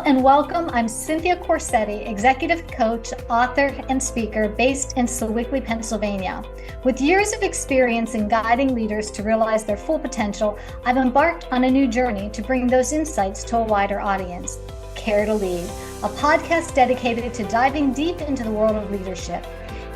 and welcome. I'm Cynthia Corsetti, executive coach, author, and speaker based in Sewickley, Pennsylvania. With years of experience in guiding leaders to realize their full potential, I've embarked on a new journey to bring those insights to a wider audience. Care to Lead, a podcast dedicated to diving deep into the world of leadership.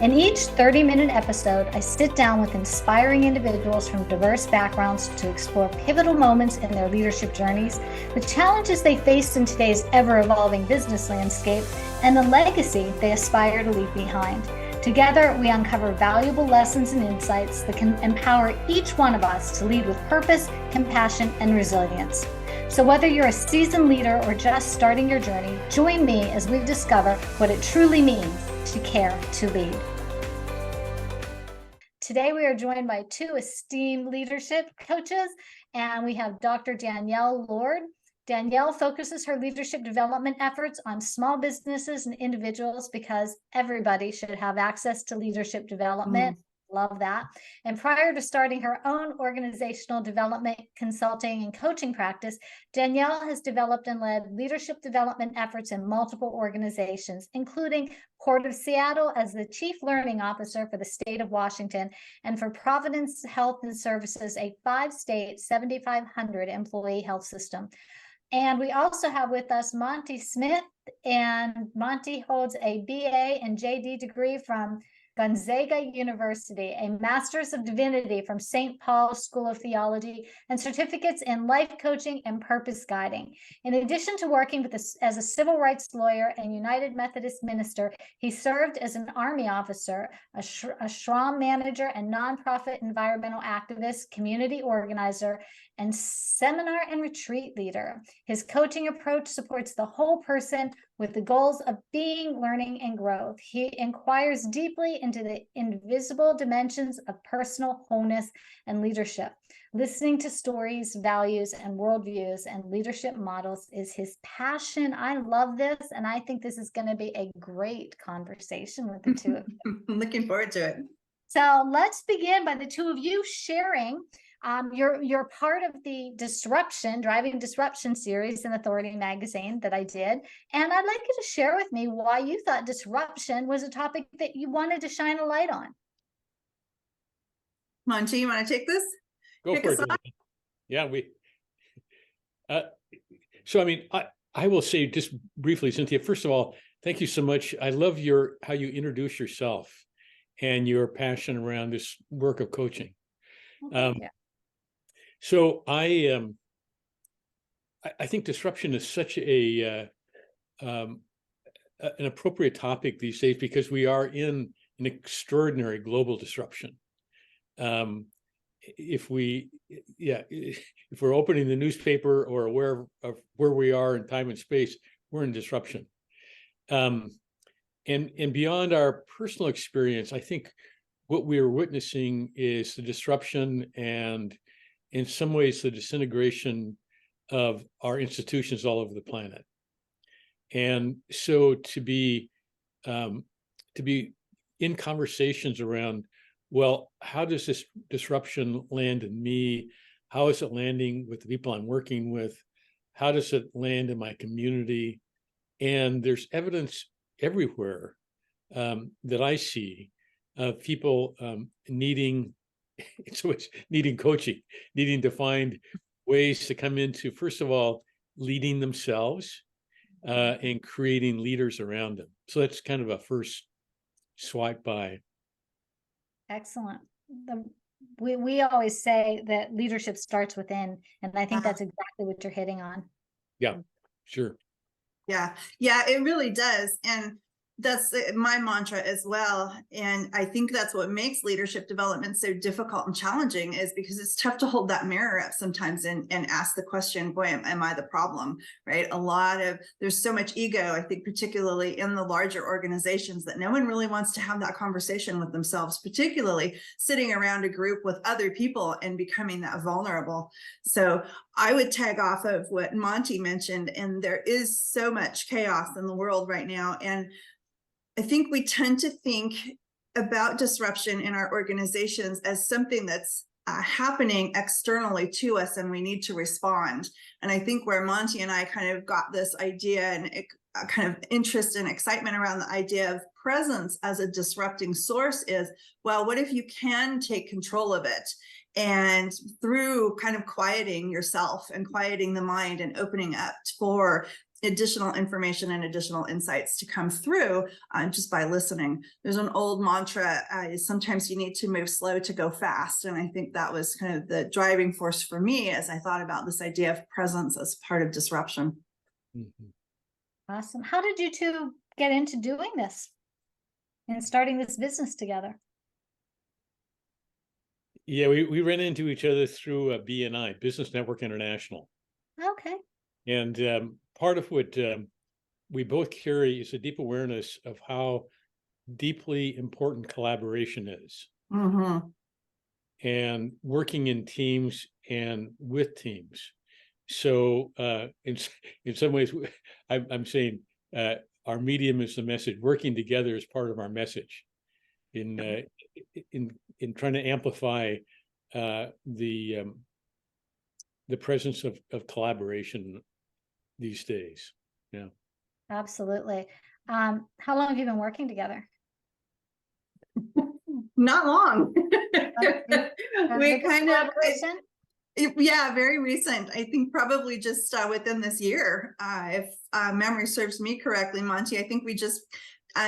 In each 30-minute episode, I sit down with inspiring individuals from diverse backgrounds to explore pivotal moments in their leadership journeys, the challenges they face in today's ever-evolving business landscape, and the legacy they aspire to leave behind. Together, we uncover valuable lessons and insights that can empower each one of us to lead with purpose, compassion, and resilience. So whether you're a seasoned leader or just starting your journey, join me as we discover what it truly means to care to lead. Today, we are joined by two esteemed leadership coaches, and we have Dr. Danielle Lord. Danielle focuses her leadership development efforts on small businesses and individuals because everybody should have access to leadership development. Love that. And prior to starting her own organizational development, consulting, and coaching practice, Danielle has developed and led leadership development efforts in multiple organizations, including Port of Seattle as the Chief Learning Officer for the state of Washington, and for Providence Health and Services, a 5-state, 7,500 employee health system. And we also have with us Monty Smith, and Monty holds a BA and JD degree from Gonzaga University, a Master's of Divinity from St. Paul's School of Theology, and certificates in life coaching and purpose guiding. In addition to working as a civil rights lawyer and United Methodist minister, he served as an Army officer, a SHRM manager, and nonprofit environmental activist, community organizer, and seminar and retreat leader. His coaching approach supports the whole person with the goals of being, learning, and growth. He inquires deeply into the invisible dimensions of personal wholeness and leadership. Listening to stories, values, and worldviews and leadership models is his passion. I love this, and I think this is going to be a great conversation with the two of you. I'm looking forward to it. So let's begin by the two of you sharing. You're part of the Driving Disruption series in Authority magazine that I did. And I'd like you to share with me why you thought disruption was a topic that you wanted to shine a light on. Monty, you want to take this? Go for it. Yeah, I will say just briefly, Cynthia, first of all, thank you so much. I love how you introduce yourself and your passion around this work of coaching. So I think disruption is such an appropriate topic these days because we are in an extraordinary global disruption. If we're opening the newspaper or aware of where we are in time and space, we're in disruption. And beyond our personal experience, I think what we are witnessing is the disruption and in some ways the disintegration of our institutions all over the planet. And so to be in conversations around, well, how does this disruption land in me? How is it landing with the people I'm working with? How does it land in my community? And there's evidence everywhere that I see of people needing coaching, needing to find ways to come into, first of all, leading themselves and creating leaders around them. So that's kind of a first swipe by. Excellent. We always say that leadership starts within, and I think that's exactly what you're hitting on. Yeah, sure. Yeah, it really does. And that's my mantra as well. And I think that's what makes leadership development so difficult and challenging, is because it's tough to hold that mirror up sometimes and ask the question, boy, am I the problem, right? There's so much ego, I think, particularly in the larger organizations, that no one really wants to have that conversation with themselves, particularly sitting around a group with other people and becoming that vulnerable. So I would tag off of what Monty mentioned, and there is so much chaos in the world right now. And I think we tend to think about disruption in our organizations as something that's happening externally to us, and we need to respond. And I think where Monty and I kind of got this idea and kind of interest and excitement around the idea of presence as a disrupting source is, well, what if you can take control of it? And through kind of quieting yourself and quieting the mind and opening up for additional information and additional insights to come through just by listening. There's an old mantra, sometimes you need to move slow to go fast. And I think that was kind of the driving force for me as I thought about this idea of presence as part of disruption. Mhm. Awesome. How did you two get into doing this and starting this business together? Yeah, we ran into each other through BNI, Business Network International. Okay. And part of what we both carry is a deep awareness of how deeply important collaboration is, Mm-hmm. and working in teams and with teams. So in some ways, I'm saying our medium is the message. Working together is part of our message in trying to amplify the presence of collaboration these days. Yeah. Absolutely. How long have you been working together? Not long. We With this kind of, collaboration? yeah, very recent. I think probably just within this year. If memory serves me correctly, Monty, I think we just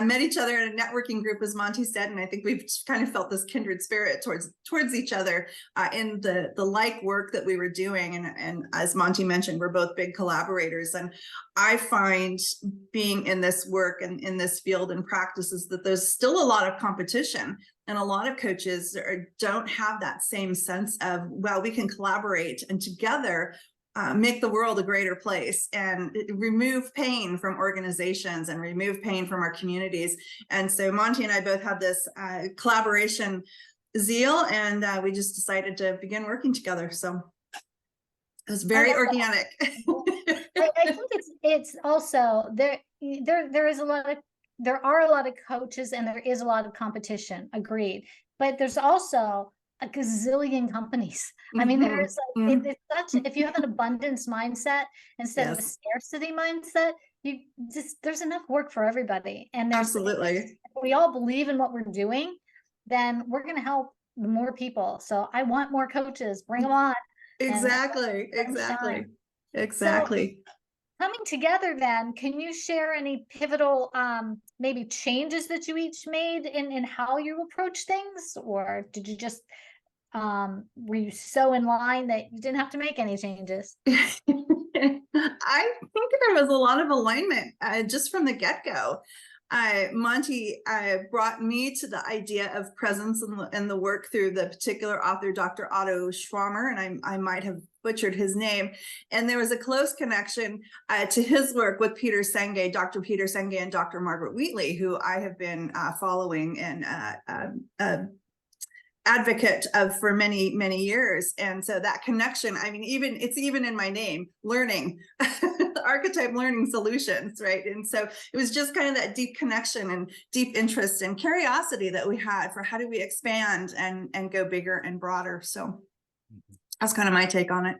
met each other in a networking group, as Monty said, and I think we've just kind of felt this kindred spirit towards each other in the like work that we were doing. And as Monty mentioned, we're both big collaborators, and I find being in this work and in this field and practices that there's still a lot of competition, and a lot of coaches don't have that same sense of, well, we can collaborate and together make the world a greater place and remove pain from organizations and remove pain from our communities. And so Monty and I both had this collaboration zeal, and we just decided to begin working together. So it was very organic. I think it's also there are a lot of coaches and there is a lot of competition, agreed. But there's also a gazillion companies. I mean, there's it's such, if you have an abundance mindset instead of a scarcity mindset, there's enough work for everybody. And there's Absolutely. if we all believe in what we're doing, then we're going to help more people. So I want more coaches, bring them on. Exactly. Exactly. Coming together then, can you share any pivotal maybe changes that you each made in how you approach things? Or did you just were you so in line that you didn't have to make any changes? I think there was a lot of alignment just from the get-go. Monty brought me to the idea of presence and the work through the particular author, Dr. Otto Schwammer, and I might have butchered his name. And there was a close connection to his work with Peter Senge, Dr. Peter Senge, and Dr. Margaret Wheatley, who I have been following and advocate of for many years. And so that connection, I mean, it's even in my name, learning, archetype learning solutions, right? And so it was just kind of that deep connection and deep interest and curiosity that we had for how do we expand and go bigger and broader. So that's kind of my take on it.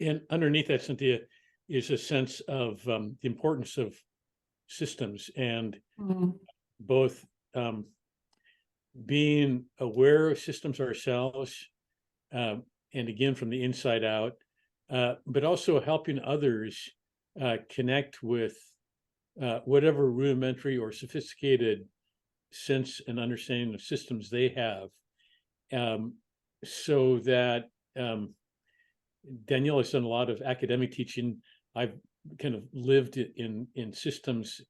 And underneath that, Cynthia, is a sense of the importance of systems and both being aware of systems ourselves, and again, from the inside out, but also helping others connect with whatever rudimentary or sophisticated sense and understanding of systems they have, so that Danielle has done a lot of academic teaching. I've kind of lived in systems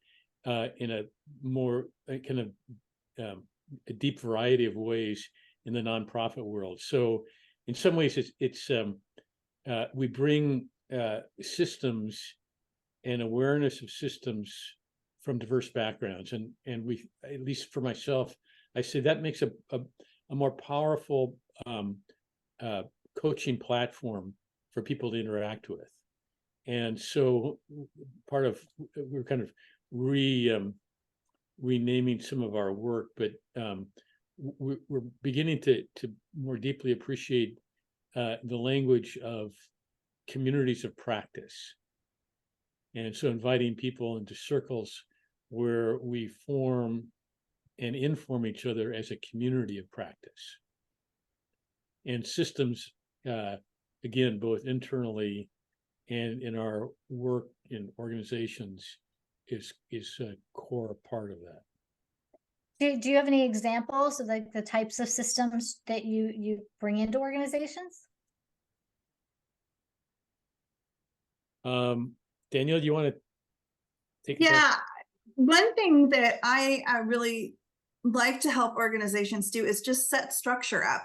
in a more kind of a deep variety of ways in the nonprofit world. So in some ways it's we bring systems and awareness of systems from diverse backgrounds, and we, at least for myself, I say that makes a more powerful coaching platform for people to interact with. And so part of, we're kind of renaming some of our work, but we're beginning to more deeply appreciate the language of communities of practice. And so inviting people into circles where we form and inform each other as a community of practice. And systems, again, both internally and in our work in organizations is a core part of that. Do you have any examples of like the types of systems that you bring into organizations? Danielle, do you want to take a Yeah, one thing that I really like to help organizations do is just set structure up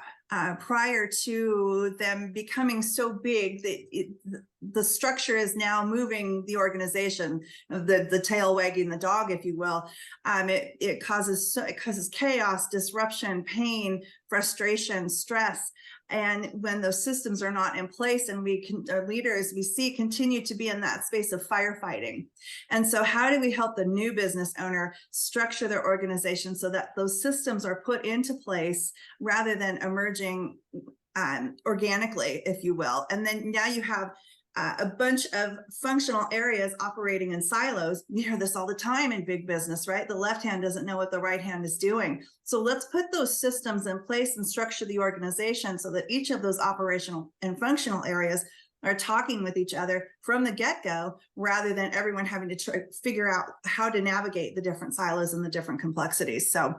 prior to them becoming so big that the structure is now moving the organization, the tail wagging the dog, if you will. It causes chaos, disruption, pain, frustration, stress. And when those systems are not in place and our leaders, we see continue to be in that space of firefighting. And so how do we help the new business owner structure their organization so that those systems are put into place rather than emerging organically, if you will? And then now you have a bunch of functional areas operating in silos. You hear this all the time in big business, right? The left hand doesn't know what the right hand is doing. So let's put those systems in place and structure the organization so that each of those operational and functional areas are talking with each other from the get-go, rather than everyone having to figure out how to navigate the different silos and the different complexities. So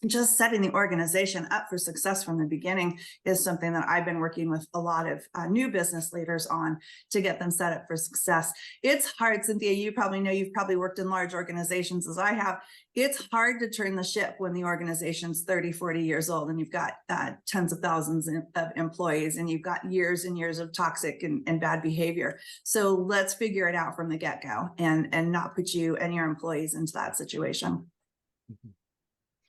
just setting the organization up for success from the beginning is something that I've been working with a lot of new business leaders on to get them set up for success. It's hard, Cynthia, you probably know, you've probably worked in large organizations as I have. It's hard to turn the ship when the organization's 30, 40 years old and you've got tens of thousands of employees and you've got years and years of toxic and bad behavior. So let's figure it out from the get-go and not put you and your employees into that situation. Mm-hmm.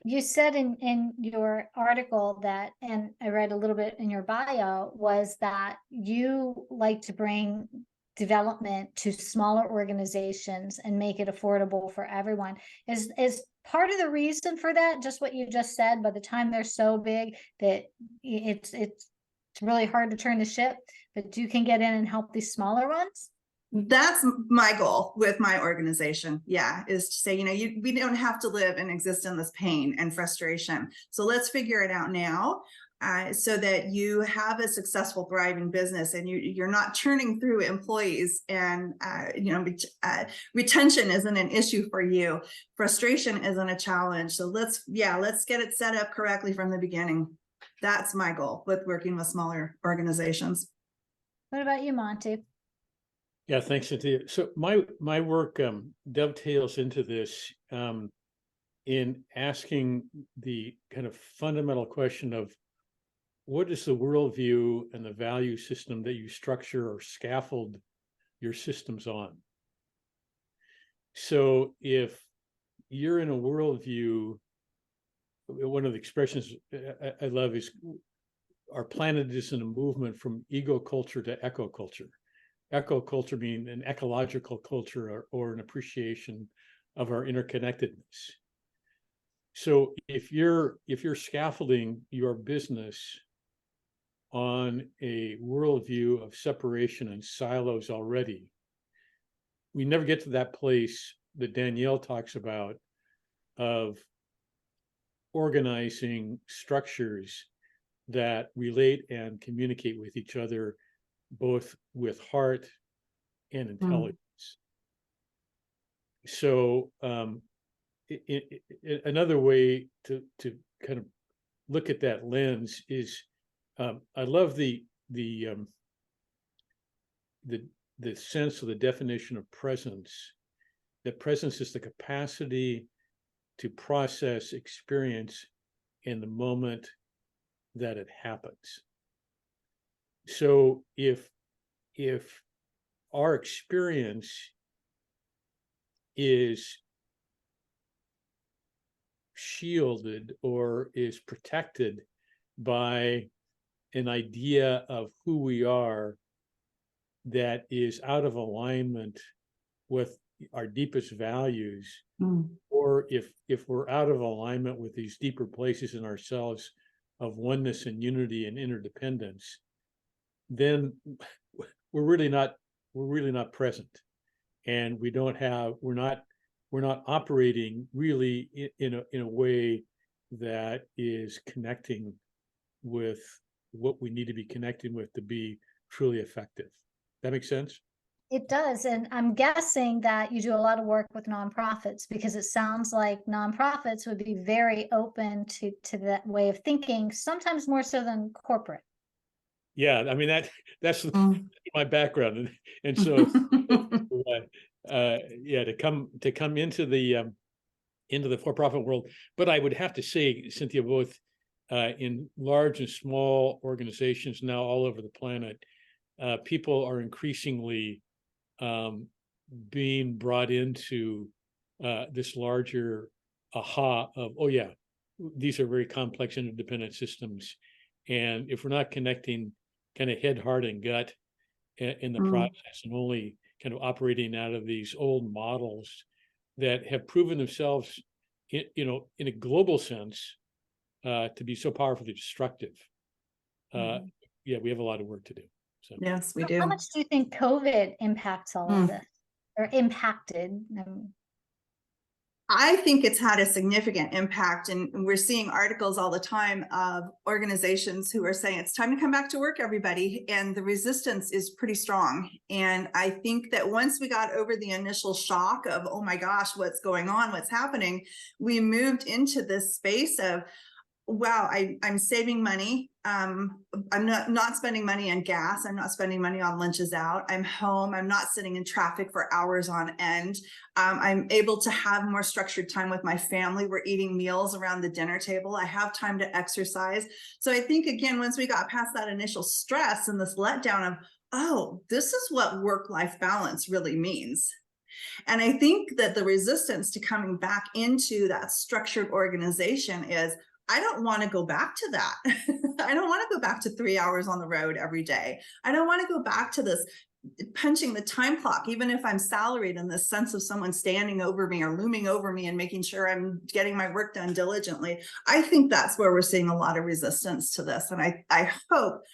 You said in your article that, and I read a little bit in your bio, was that you like to bring development to smaller organizations and make it affordable for everyone. Is part of the reason for that just what you just said? By the time they're so big that it's really hard to turn the ship, but you can get in and help these smaller ones? That's my goal with my organization. Yeah, is to say, we don't have to live and exist in this pain and frustration. So let's figure it out now so that you have a successful, thriving business and you're not churning through employees and, retention isn't an issue for you. Frustration isn't a challenge. So let's get it set up correctly from the beginning. That's my goal with working with smaller organizations. What about you, Monty? Yeah, thanks, Cynthia. So my work dovetails into this in asking the kind of fundamental question of what is the worldview and the value system that you structure or scaffold your systems on? So if you're in a worldview, one of the expressions I love is our planet is in a movement from ego culture to eco culture. Eco culture being an ecological culture or an appreciation of our interconnectedness. So if you're scaffolding your business on a worldview of separation and silos already, we never get to that place that Danielle talks about of organizing structures that relate and communicate with each other, both with heart and intelligence. So another way to kind of look at that lens is I love the sense of the definition of presence. That presence is the capacity to process experience in the moment that it happens. So if our experience is shielded or is protected by an idea of who we are that is out of alignment with our deepest values, or if we're out of alignment with these deeper places in ourselves of oneness and unity and interdependence, then we're really not present, and we're not operating really in a way that is connecting with what we need to be connecting with to be truly effective. That makes sense? It does. And I'm guessing that you do a lot of work with nonprofits, because it sounds like nonprofits would be very open to that way of thinking, sometimes more so than corporate. Yeah, I mean that's my background, and so yeah, to come into the for-profit world. But I would have to say, Cynthia, both in large and small organizations now all over the planet, people are increasingly being brought into this larger aha of, oh yeah, these are very complex interdependent systems, and if we're not connecting kind of head, heart, and gut in the process, and only kind of operating out of these old models that have proven themselves, in a global sense, to be so powerfully destructive. Yeah, we have a lot of work to do. So Yes, we How do. much do you think COVID impacts all of this, or impacted? I think it's had a significant impact, and we're seeing articles all the time of organizations who are saying it's time to come back to work, everybody, and the resistance is pretty strong. And I think that once we got over the initial shock of, oh my gosh, what's going on, what's happening, we moved into this space of, wow, I'm saving money. I'm not spending money on gas. I'm not spending money on lunches out. I'm home. I'm not sitting in traffic for hours on end. I'm able to have more structured time with my family. We're eating meals around the dinner table. I have time to exercise. So I think, again, once we got past that initial stress and this letdown of, oh, this is what work-life balance really means. And I think that the resistance to coming back into that structured organization is, I don't want to go back to that. I don't want to go back to 3 hours on the road every day. I don't want to go back to this punching the time clock, even if I'm salaried, in this sense of someone standing over me or looming over me and making sure I'm getting my work done diligently. I think that's where we're seeing a lot of resistance to this. And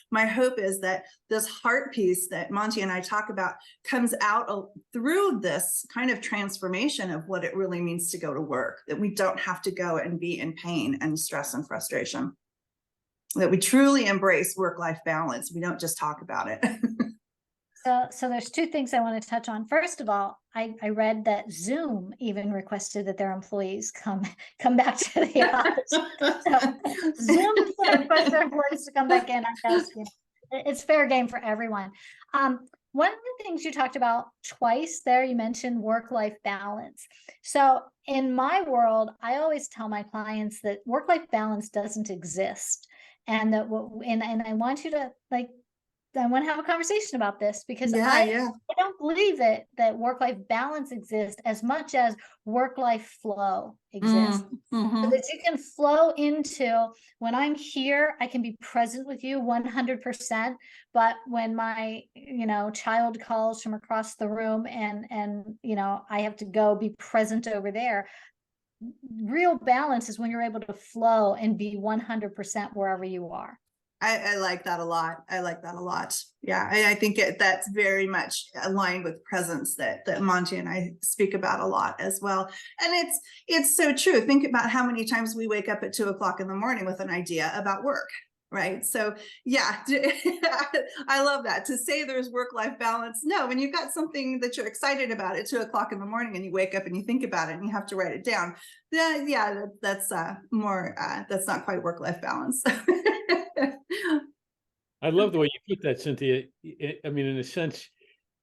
my hope is that this heart piece that Monty and I talk about comes out through this kind of transformation of what it really means to go to work, that we don't have to go and be in pain and stress and frustration, that we truly embrace work-life balance. We don't just talk about it. So there's two things I want to touch on. First of all, I read that Zoom even requested that their employees come back to the office. So Zoom is going to request their employees to come back in. I guess it's fair game for everyone. One of the things you talked about twice there, you mentioned work-life balance. So in my world, I always tell my clients that work-life balance doesn't exist, and that and I want you to I want to have a conversation about this, because I don't believe that work-life balance exists as much as work-life flow exists. So that you can flow into, when I'm here, I can be present with you 100%. But when my, child calls from across the room and I have to go be present over there, real balance is when you're able to flow and be 100% wherever you are. I like that a lot. I like that a lot. Yeah, I think that's very much aligned with presence that Monty and I speak about a lot as well. And it's so true. Think about how many times we wake up at 2 o'clock in the morning with an idea about work, right? So yeah, I love that. To say there's work-life balance. No, when you've got something that you're excited about at 2 o'clock in the morning and you wake up and you think about it and you have to write it down, that's more, that's not quite work-life balance. I love the way you put that, Cynthia. I mean, in a sense,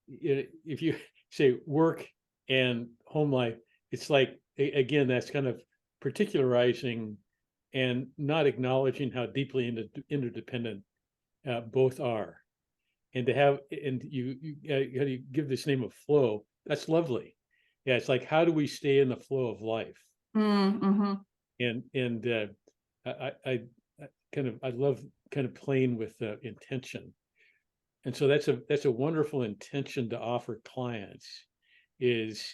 if you say work and home life, it's like, again, that's kind of particularizing and not acknowledging how deeply interdependent both are. And to have, and you give this name of flow, that's lovely. Yeah, it's like, how do we stay in the flow of life? And I love kind of playing with intention. And so that's a wonderful intention to offer clients, is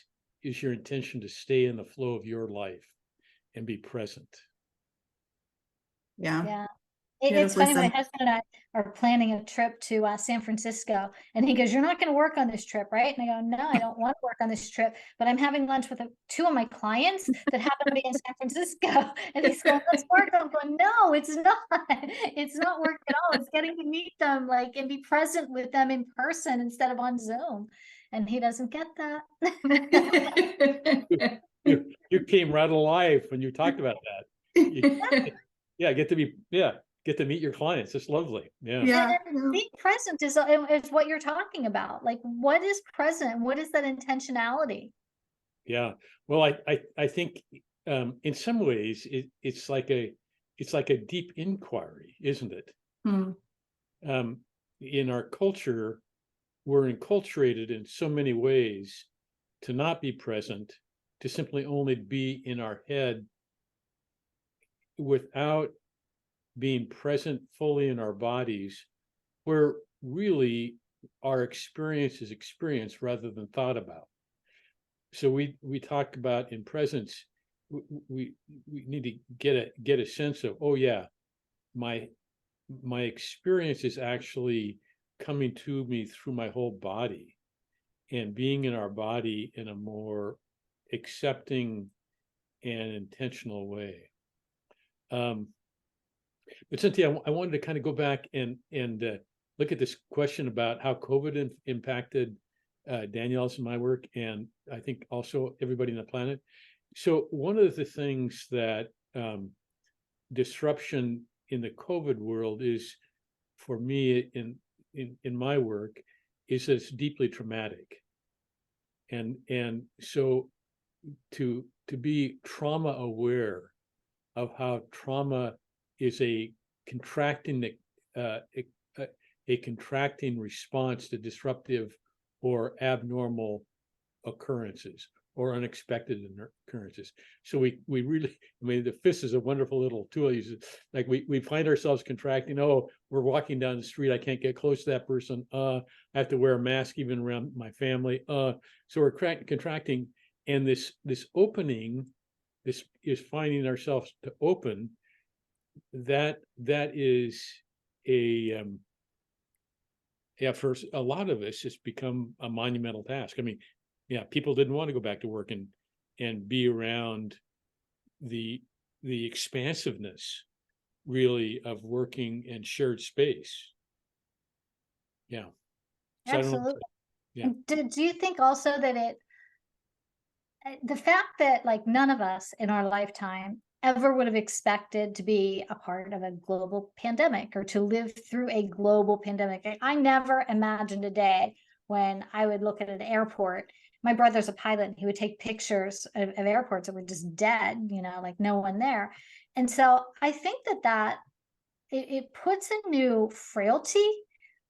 is your intention to stay in the flow of your life and be present. Yeah. Yeah. It's Beautifully funny, my said. husband and I are planning a trip to San Francisco, and he goes, "You're not going to work on this trip, right?" And I go, "No, I don't want to work on this trip, but I'm having lunch with two of my clients that happen to be in San Francisco." And he's going, "Let's work." I'm going, "No, it's not. It's not work at all. It's getting to meet them, like, and be present with them in person instead of on Zoom." And he doesn't get that. You came right alive when you talked about that. Yeah, get to meet your clients. It's lovely. Yeah. Yeah. And being present is what you're talking about. Like, what is present? What is that intentionality? Yeah. Well, I think in some ways it's like a deep inquiry, isn't it? Hmm. In our culture, we're enculturated in so many ways to not be present, to simply only be in our head without being present fully in our bodies, where really our experience is experienced rather than thought about. So we talk about in presence, we need to get a sense of, oh yeah, my experience is actually coming to me through my whole body, and being in our body in a more accepting and intentional way. But Cynthia, I wanted to kind of go back and look at this question about how COVID impacted Danielle's and my work, and I think also everybody on the planet. So one of the things that disruption in the COVID world is, for me in my work, is that it's deeply traumatic, and so to be trauma aware of how trauma is a contracting a contracting response to disruptive or abnormal occurrences or unexpected occurrences. So we really, I mean, the fist is a wonderful little tool. Like we find ourselves contracting. Oh, we're walking down the street. I can't get close to that person. I have to wear a mask even around my family. So we're contracting, and this opening, this is finding ourselves to open. That is a yeah, for a lot of us, it's become a monumental task. I mean, yeah, people didn't want to go back to work and be around the expansiveness, really, of working in shared space. Yeah. So Absolutely. Yeah. And do you think also that the fact that, like, none of us in our lifetime ever would have expected to be a part of a global pandemic or to live through a global pandemic. I never imagined a day when I would look at an airport. My brother's a pilot, and he would take pictures of airports that were just dead, like no one there. And so I think that it puts a new frailty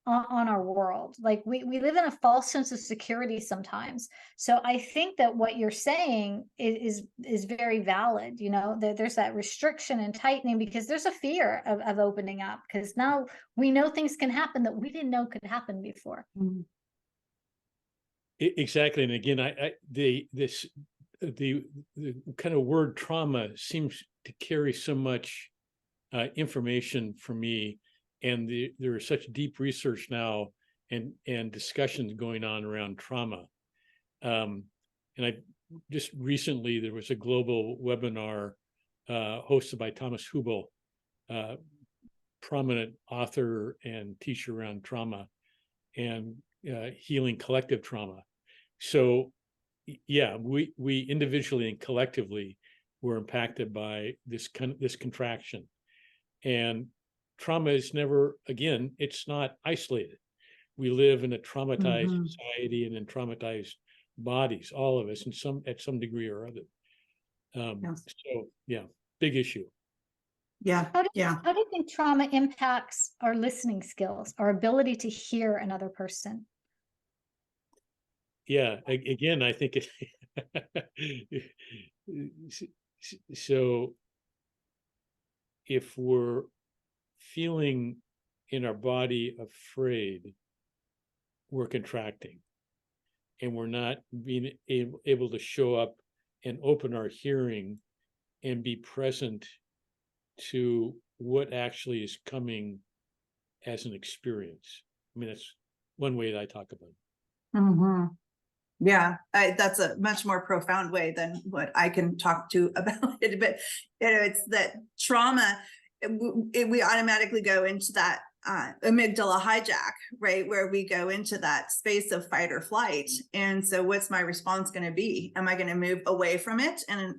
on our world. Like, we live in a false sense of security sometimes. So I think that what you're saying is very valid. There's that restriction and tightening because there's a fear of opening up, because now we know things can happen that we didn't know could happen before. Exactly. And again, the kind of word trauma seems to carry so much information for me, and there is such deep research now and discussions going on around trauma. And I just recently, there was a global webinar hosted by Thomas Hubel, prominent author and teacher around trauma and healing collective trauma. So yeah, we individually and collectively were impacted by this contraction. And trauma is never, again, it's not isolated. We live in a traumatized society and in traumatized bodies, all of us, at some degree or other. Yes. So yeah, big issue. Yeah. How do Yeah. you think trauma impacts our listening skills, our ability to hear another person? Yeah, again, I think so if we're feeling in our body afraid, we're contracting. and we're not being able to show up and open our hearing and be present to what actually is coming as an experience. I mean, that's one way that I talk about it. Mm-hmm. Yeah, that's a much more profound way than what I can talk to about it. But it's that trauma, we automatically go into that amygdala hijack, right? Where we go into that space of fight or flight. And so what's my response going to be? Am I going to move away from it and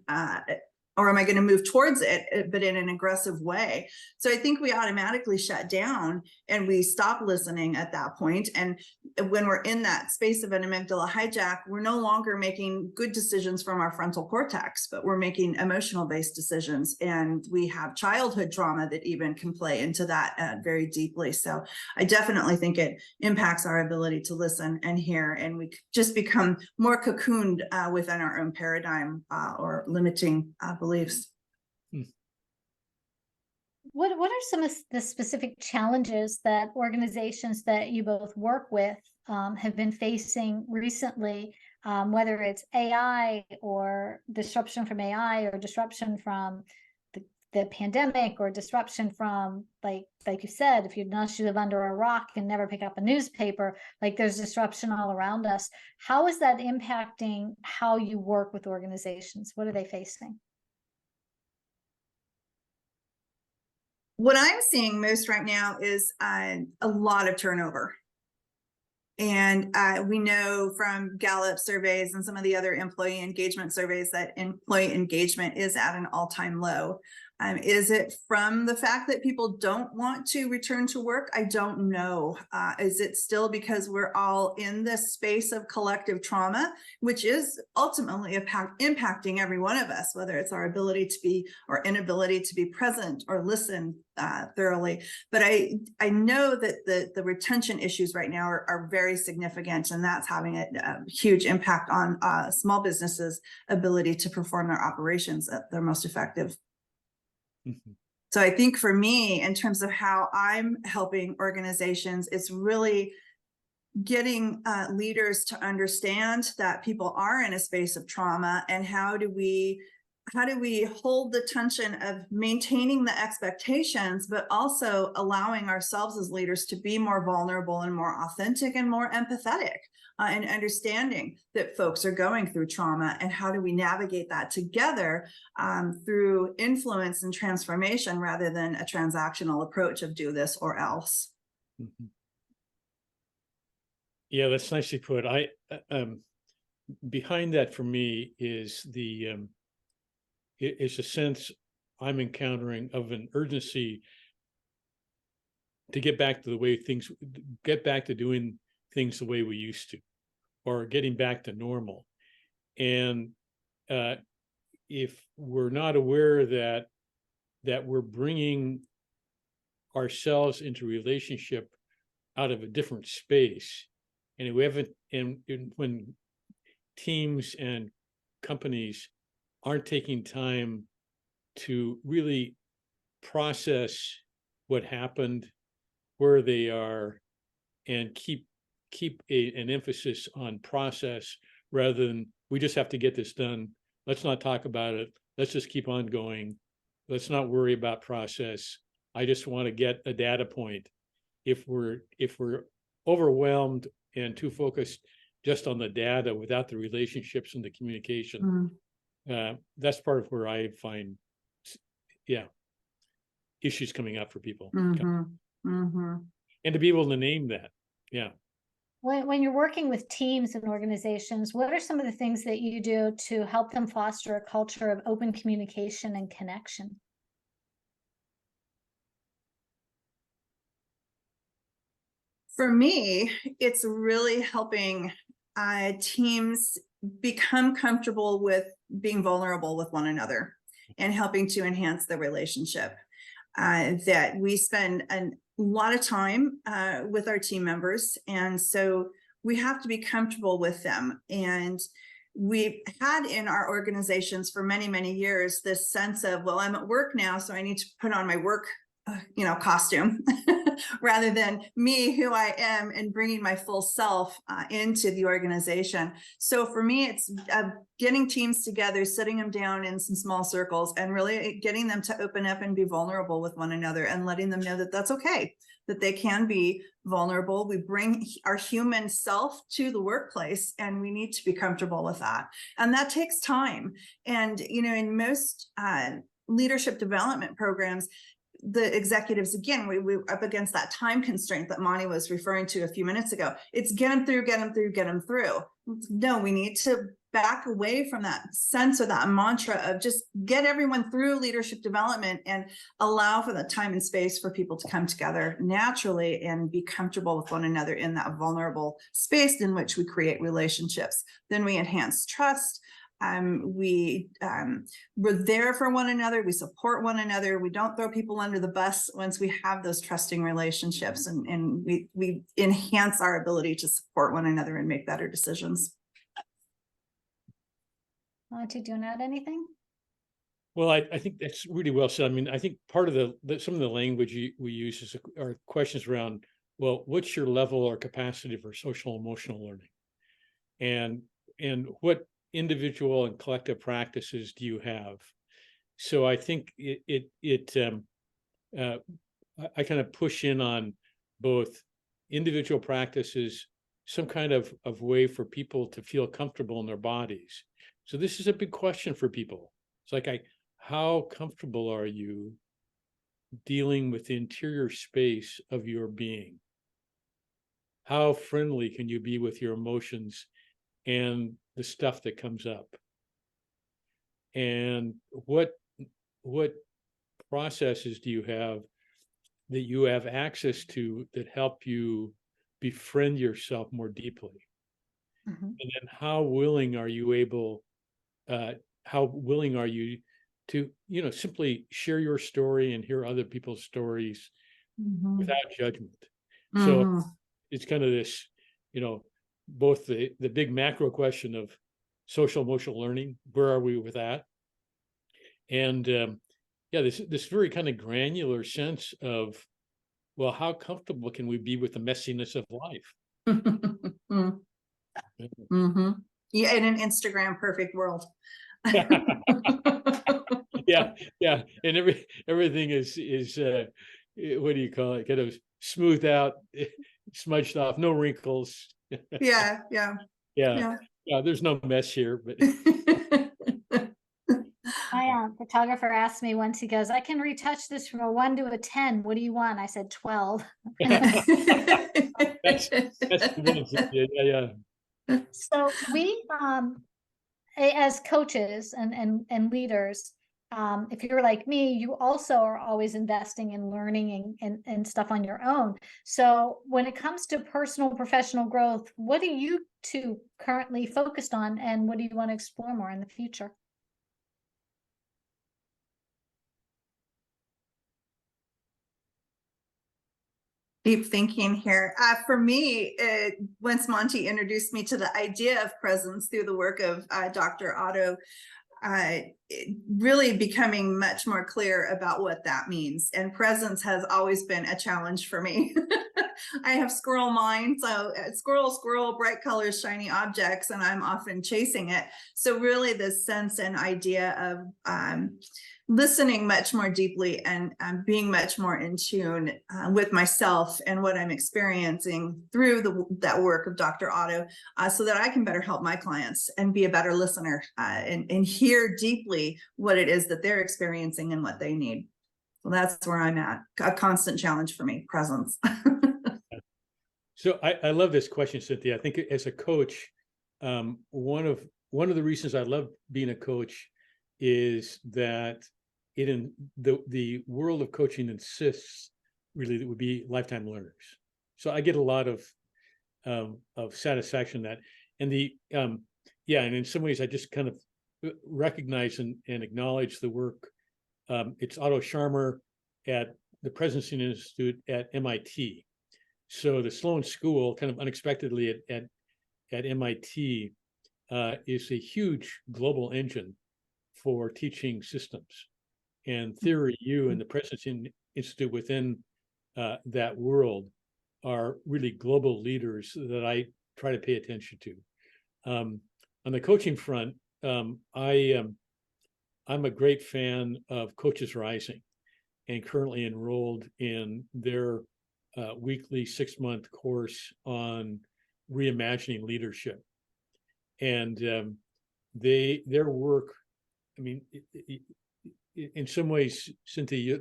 or am I going to move towards it, but in an aggressive way? So I think we automatically shut down and we stop listening at that point. And when we're in that space of an amygdala hijack, we're no longer making good decisions from our frontal cortex, but we're making emotional based decisions. And we have childhood trauma that even can play into that very deeply. So I definitely think it impacts our ability to listen and hear, and we just become more cocooned within our own paradigm or limiting beliefs. What are some of the specific challenges that organizations that you both work with have been facing recently, whether it's AI or disruption from AI or disruption from the pandemic or disruption from, like you said, if you live under a rock and never pick up a newspaper, like there's disruption all around us. How is that impacting how you work with organizations? What are they facing? What I'm seeing most right now is a lot of turnover. And we know from Gallup surveys and some of the other employee engagement surveys that employee engagement is at an all-time low. Is it from the fact that people don't want to return to work? I don't know. Is it still because we're all in this space of collective trauma, which is ultimately impacting every one of us, whether it's our ability to be or inability to be present or listen thoroughly. But I know that the retention issues right now are very significant, and that's having a huge impact on small businesses' ability to perform their operations at their most effective. Mm-hmm. So I think for me, in terms of how I'm helping organizations, it's really getting leaders to understand that people are in a space of trauma, and how do we hold the tension of maintaining the expectations, but also allowing ourselves as leaders to be more vulnerable and more authentic and more empathetic and understanding that folks are going through trauma, and how do we navigate that together through influence and transformation rather than a transactional approach of do this or else. Mm-hmm. Yeah, that's nicely put. I behind that for me is it's a sense I'm encountering of an urgency to get back to doing things the way we used to, or getting back to normal. And if we're not aware that we're bringing ourselves into relationship out of a different space, and we haven't, and when teams and companies aren't taking time to really process what happened, where they are, and keep an emphasis on process rather than we just have to get this done. Let's not talk about it. Let's just keep on going. Let's not worry about process. I just want to get a data point. If we're overwhelmed and too focused just on the data without the relationships and the communication, that's part of where I find, issues coming up for people. And to be able to name that. Yeah. When you're working with teams and organizations, what are some of the things that you do to help them foster a culture of open communication and connection? For me, it's really helping teams become comfortable with being vulnerable with one another and helping to enhance the relationship. That we spend a lot of time with our team members, and so we have to be comfortable with them. And we've had in our organizations for many, many years this sense of, well, I'm at work now, so I need to put on my work costume rather than me, who I am, and bringing my full self into the organization. So for me, it's getting teams together, sitting them down in some small circles, and really getting them to open up and be vulnerable with one another, and letting them know that that's okay, that they can be vulnerable. We bring our human self to the workplace, and we need to be comfortable with that. And that takes time. And, in most leadership development programs, the executives, again, we're up against that time constraint that Monty was referring to a few minutes ago. It's get them through, get them through, get them through. No, we need to back away from that sense or that mantra of just get everyone through leadership development, and allow for the time and space for people to come together naturally and be comfortable with one another in that vulnerable space in which we create relationships. Then we enhance trust. We're there for one another. We support one another. We don't throw people under the bus once we have those trusting relationships, and we enhance our ability to support one another and make better decisions. Monty, do you want to add anything? Well, I think that's really well said. I mean, I think part of some of the language we use are questions around, well, what's your level or capacity for social emotional learning, and what individual and collective practices do you have? So I think I kind of push in on both individual practices, some kind of way for people to feel comfortable in their bodies. So this is a big question for people. It's like, how comfortable are you dealing with the interior space of your being? How friendly can you be with your emotions and the stuff that comes up? And what processes do you have that you have access to that help you befriend yourself more deeply? Mm-hmm. And then how willing are you to, simply share your story and hear other people's stories Mm-hmm. without judgment? Mm-hmm. So it's kind of this, both the big macro question of social emotional learning, where are we with that? And this very kind of granular sense of, well, how comfortable can we be with the messiness of life? Mm-hmm. Yeah, in an Instagram perfect world. yeah, and everything is what do you call it? Kind of smoothed out, smudged off, no wrinkles. Yeah. There's no mess here, but My photographer asked me once, he goes, I can retouch this from a 1 to a 10. What do you want? I said 12. that's the one. Yeah. So we, as coaches and leaders, if you're like me, you also are always investing in learning and stuff on your own. So when it comes to personal professional growth, what are you two currently focused on, and what do you want to explore more in the future? Deep thinking here. For me, once Monty introduced me to the idea of presence through the work of Dr. Otto, really becoming much more clear about what that means. And presence has always been a challenge for me. I have squirrel mind, so squirrel, bright colors, shiny objects, and I'm often chasing it. So really the sense and idea of listening much more deeply and being much more in tune with myself and what I'm experiencing through that work of Dr. Otto, so that I can better help my clients and be a better listener and hear deeply what it is that they're experiencing and what they need. Well, that's where I'm at. A constant challenge for me, presence. So I love this question, Cynthia. I think as a coach, one of the reasons I love being a coach is that in the world of coaching insists really that would be lifetime learners. So I get a lot of satisfaction in that. And and in some ways I just kind of recognize and acknowledge the work. It's Otto Scharmer at the Presidency Institute at MIT. So the Sloan School, kind of unexpectedly at MIT, is a huge global engine for teaching systems. And Theory U and the Presidency Institute within that world are really global leaders that I try to pay attention to. On the coaching front, I'm a great fan of Coaches Rising, and currently enrolled in their weekly 6-month course on reimagining leadership. And their work, I mean, in some ways, Cynthia,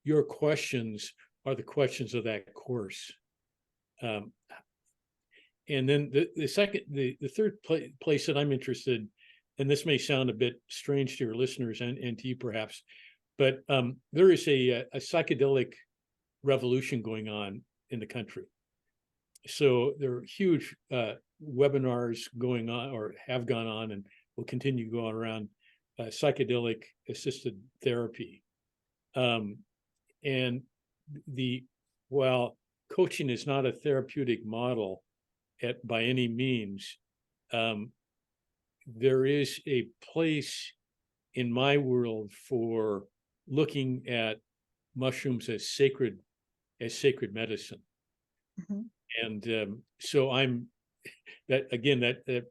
your questions are the questions of that course. And then the third place that I'm interested, and this may sound a bit strange to your listeners and to you perhaps, but there is a psychedelic revolution going on in the country. So there are huge webinars going on, or have gone on, and will continue to go on around psychedelic assisted therapy. And while coaching is not a therapeutic model by any means, there is a place in my world for looking at mushrooms as sacred medicine. Mm-hmm. And so I'm that again, that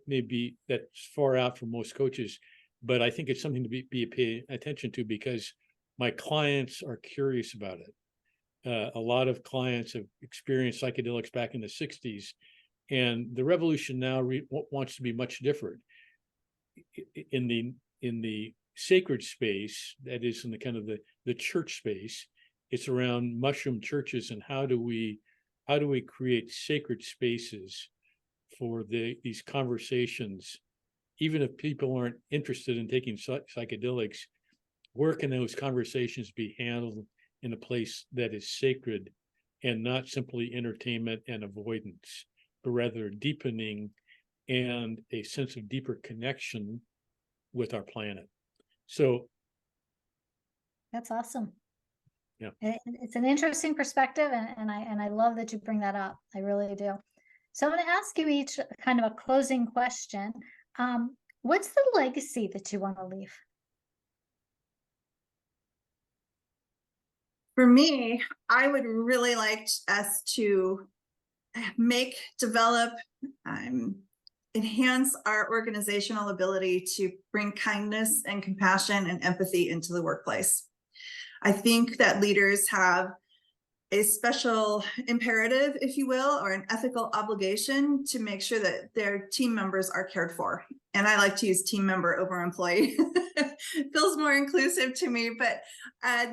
may be, that's far out for most coaches, but I think it's something to be paying attention to, because my clients are curious about it. A lot of clients have experienced psychedelics back in the 60s, and the revolution now wants to be much different. In the sacred space, that is in the kind of the church space, it's around mushroom churches, and how do we create sacred spaces for these conversations, even if people aren't interested in taking psychedelics. Where can those conversations be handled in a place that is sacred, and not simply entertainment and avoidance, but rather deepening and a sense of deeper connection with our planet? So That's awesome. Yeah. It's an interesting perspective, and I love that you bring that up. I really do. So I'm going to ask you each kind of a closing question. What's the legacy that you want to leave? For me, I would really like us to develop, enhance our organizational ability to bring kindness and compassion and empathy into the workplace. I think that leaders have a special imperative, if you will, or an ethical obligation to make sure that their team members are cared for. And I like to use team member over employee. Feels more inclusive to me, but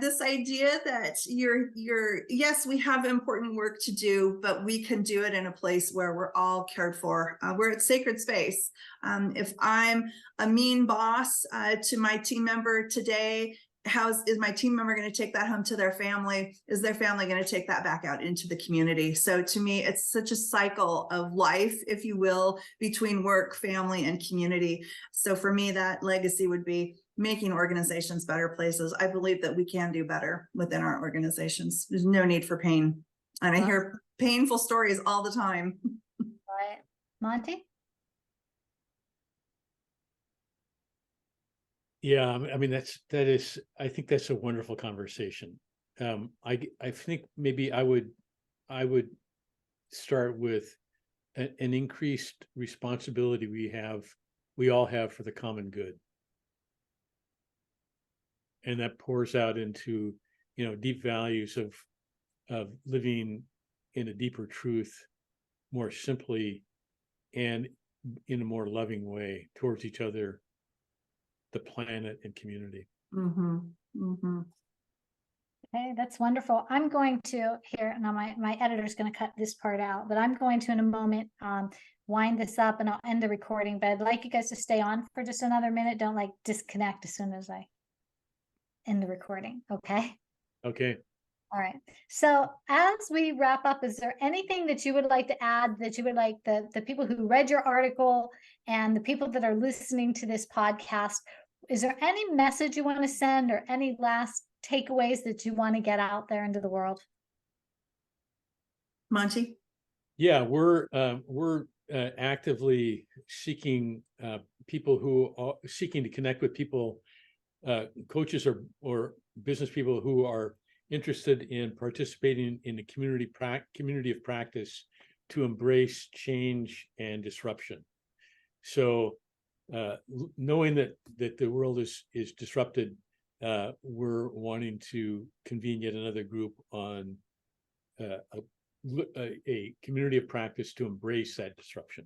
this idea that yes, we have important work to do, but we can do it in a place where we're all cared for, where it's sacred space. If I'm a mean boss to my team member today, is my team member going to take that home to their family? Is their family going to take that back out into the community? So to me, it's such a cycle of life, if you will, between work, family, and community. So for me, that legacy would be making organizations better places. I believe that we can do better within our organizations. There's no need for pain. And I hear painful stories all the time. Right. Monty? yeah, I mean, I think that's a wonderful conversation. I think maybe I would start with an increased responsibility we all have for the common good. And that pours out into, deep values of living in a deeper truth, more simply, and in a more loving way towards each other, the planet, and community. Mm-hmm. Mm-hmm. Okay, that's wonderful. I'm going to here now. My editor's going to cut this part out, but I'm going to in a moment wind this up, and I'll end the recording. But I'd like you guys to stay on for just another minute. Don't disconnect as soon as I end the recording. Okay. Okay. All right. So as we wrap up, is there anything that you would like to add, that you would like the people who read your article and the people that are listening to this podcast, is there any message you want to send, or any last takeaways that you want to get out there into the world? Monty? Yeah, we're actively seeking people who are seeking to connect with people, coaches or business people who are interested in participating in a community of practice to embrace change and disruption. So knowing that the world is disrupted, we're wanting to convene yet another group on a community of practice to embrace that disruption.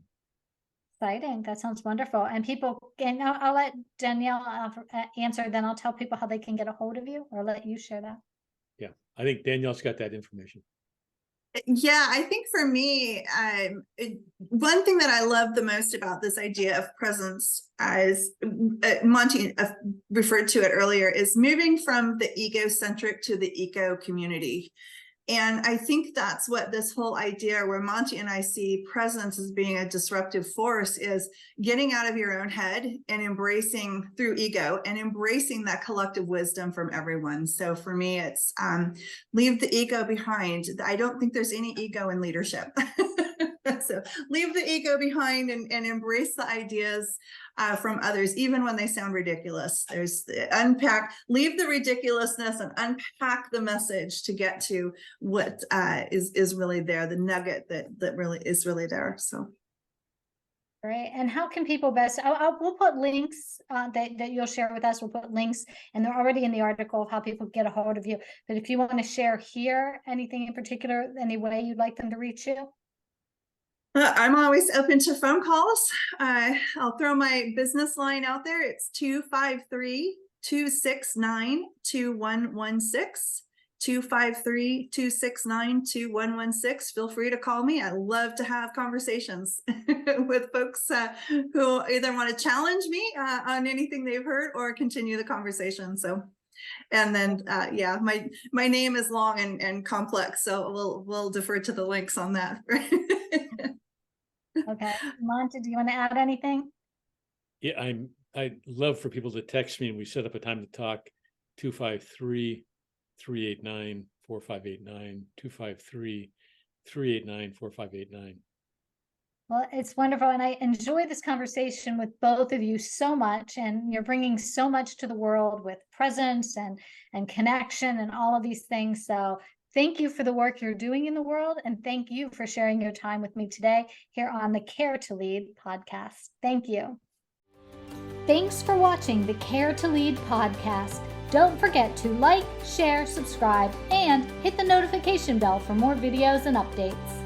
Exciting. That sounds wonderful. And people, and I'll let Danielle answer, then I'll tell people how they can get a hold of you, or let you share that. Yeah, I think Danielle's got that information. Yeah, I think for me, one thing that I love the most about this idea of presence, as Monty referred to it earlier, is moving from the ego-centric to the eco community. And I think that's what this whole idea, where Monty and I see presence as being a disruptive force, is getting out of your own head and embracing through ego and embracing that collective wisdom from everyone. So for me, it's leave the ego behind. I don't think there's any ego in leadership. So leave the ego behind and embrace the ideas from others, even when they sound ridiculous. There's leave the ridiculousness and unpack the message to get to what is really there, the nugget that really is really there. So. Great. And how can people best, we'll put links that you'll share with us. We'll put links, and they're already in the article of how people get a hold of you. But if you want to share here anything in particular, any way you'd like them to reach you? I'm always open to phone calls. I'll throw my business line out there. It's 253-269-2116. 253-269-2116. Feel free to call me. I love to have conversations with folks who either want to challenge me on anything they've heard or continue the conversation. So, and then yeah, my name is long and complex, so we'll defer to the links on that. Okay, Monty, do you want to add anything? Yeah, I'd love for people to text me, and we set up a time to talk. 253-389-4589. 253-389-4589. Well, it's wonderful, and I enjoy this conversation with both of you so much, and you're bringing so much to the world with presence and connection and all of these things. So thank you for the work you're doing in the world, and thank you for sharing your time with me today here on the Care to Lead podcast. Thank you. Thanks for watching the Care to Lead podcast. Don't forget to like, share, subscribe, and hit the notification bell for more videos and updates.